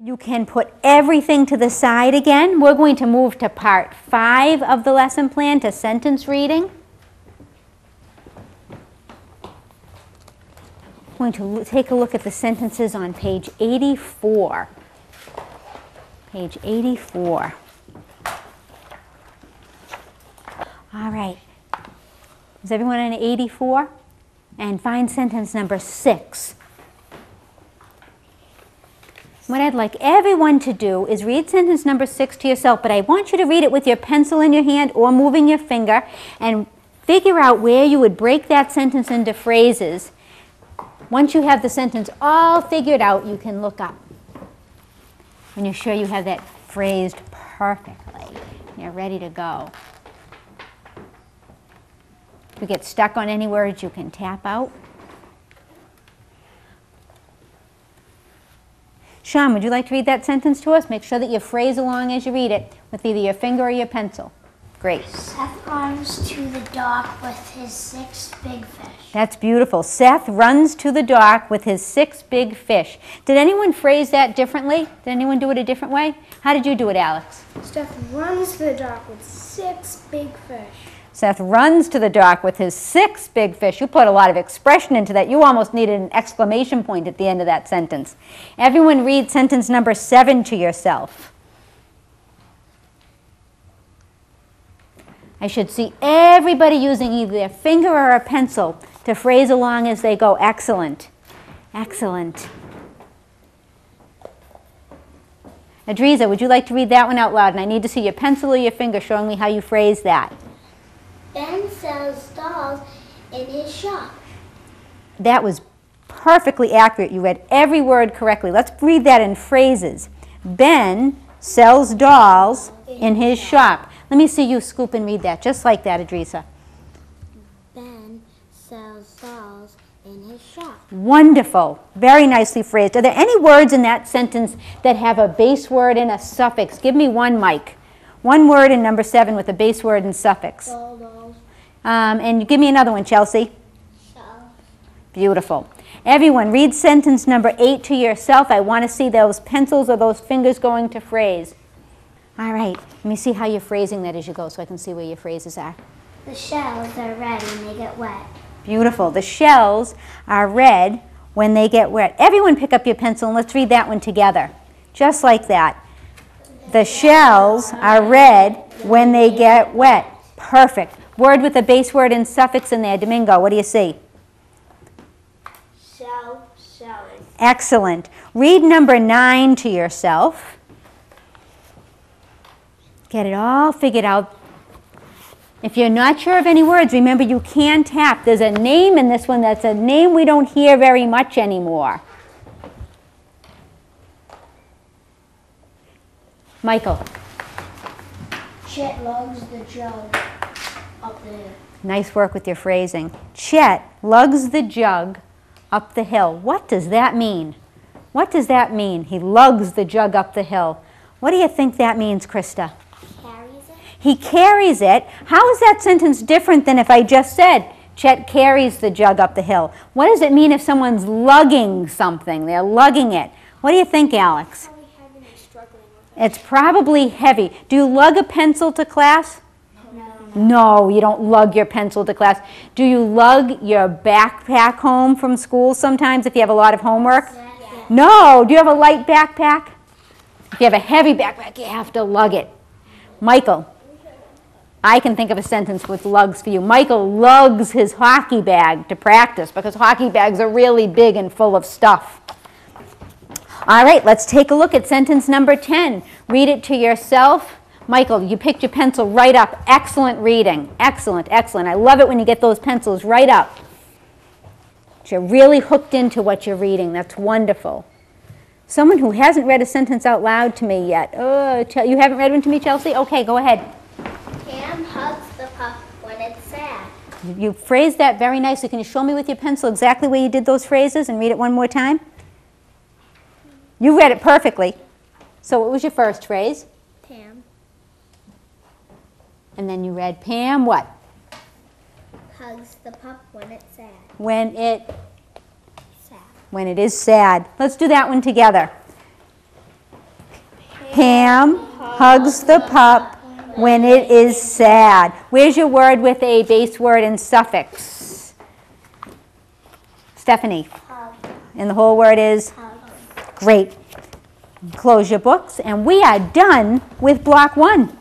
You can put everything to the side again. We're going to move to part 5 of the lesson plan, to sentence reading. I'm going to take a look at the sentences on page 84. Page 84. All right. Is everyone on 84? And find sentence number 6. What I'd like everyone to do is read sentence number 6 to yourself, but I want you to read it with your pencil in your hand or moving your finger and figure out where you would break that sentence into phrases. Once you have the sentence all figured out, you can look up. When you're sure you have that phrased perfectly, you're ready to go. If you get stuck on any words, you can tap out. Sean, would you like to read that sentence to us? Make sure that you phrase along as you read it with either your finger or your pencil. Great. Seth runs to the dock with his 6 big fish. That's beautiful. Seth runs to the dock with his 6 big fish. Did anyone phrase that differently? Did anyone do it a different way? How did you do it, Alex? Seth runs to the dock with 6 big fish. Seth runs to the dock with his 6 big fish. You put a lot of expression into that. You almost needed an exclamation point at the end of that sentence. Everyone read sentence number 7 to yourself. I should see everybody using either their finger or a pencil to phrase along as they go. Excellent. Excellent. Adriza, would you like to read that one out loud? And I need to see your pencil or your finger showing me how you phrase that. Ben sells dolls in his shop. That was perfectly accurate. You read every word correctly. Let's read that in phrases. Ben sells dolls in his shop. Let me see you scoop and read that, just like that, Adrisa. Ben sells dolls in his shop. Wonderful. Very nicely phrased. Are there any words in that sentence that have a base word and a suffix? Give me one, Mike. One word in number 7 with a base word and suffix. Dolls. And give me another one, Chelsea. Shell. Beautiful. Everyone, read sentence number 8 to yourself. I want to see those pencils or those fingers going to phrase. All right. Let me see how you're phrasing that as you go so I can see where your phrases are. The shells are red when they get wet. Beautiful. The shells are red when they get wet. Everyone pick up your pencil and let's read that one together. Just like that. The shells are red when they get wet. Perfect. Word with a base word and suffix in there. Domingo, what do you see? Shells. Excellent. Read number 9 to yourself. Get it all figured out. If you're not sure of any words, remember you can tap. There's a name in this one that's a name we don't hear very much anymore. Michael. Chet lugs the jug up the hill. Nice work with your phrasing. Chet lugs the jug up the hill. What does that mean? What does that mean? He lugs the jug up the hill. What do you think that means, Krista? Carries it. He carries it. How is that sentence different than if I just said, Chet carries the jug up the hill? What does it mean if someone's lugging something? They're lugging it. What do you think, Alex? It's probably heavy. Do you lug a pencil to class? No, you don't lug your pencil to class. Do you lug your backpack home from school sometimes if you have a lot of homework? Yeah. No. Do you have a light backpack? If you have a heavy backpack, you have to lug it. Michael, I can think of a sentence with lugs for you. Michael lugs his hockey bag to practice because hockey bags are really big and full of stuff. All right, let's take a look at sentence number 10. Read it to yourself. Michael, you picked your pencil right up. Excellent reading. Excellent, excellent. I love it when you get those pencils right up. You're really hooked into what you're reading. That's wonderful. Someone who hasn't read a sentence out loud to me yet. Oh, you haven't read one to me, Chelsea? Okay, go ahead. Pam hugs the pup when it's sad. You phrased that very nicely. Can you show me with your pencil exactly where you did those phrases and read it one more time? You read it perfectly. So what was your first phrase? Pam. And then you read Pam what? Hugs the pup when it's sad. When it Sad. when it is sad. Let's do that one together. Pam hugs the pup when it is sad. Where's your word with a base word and suffix? Stephanie. Hug. And the whole word is? Hug. Great. Close your books, and we are done with block 1.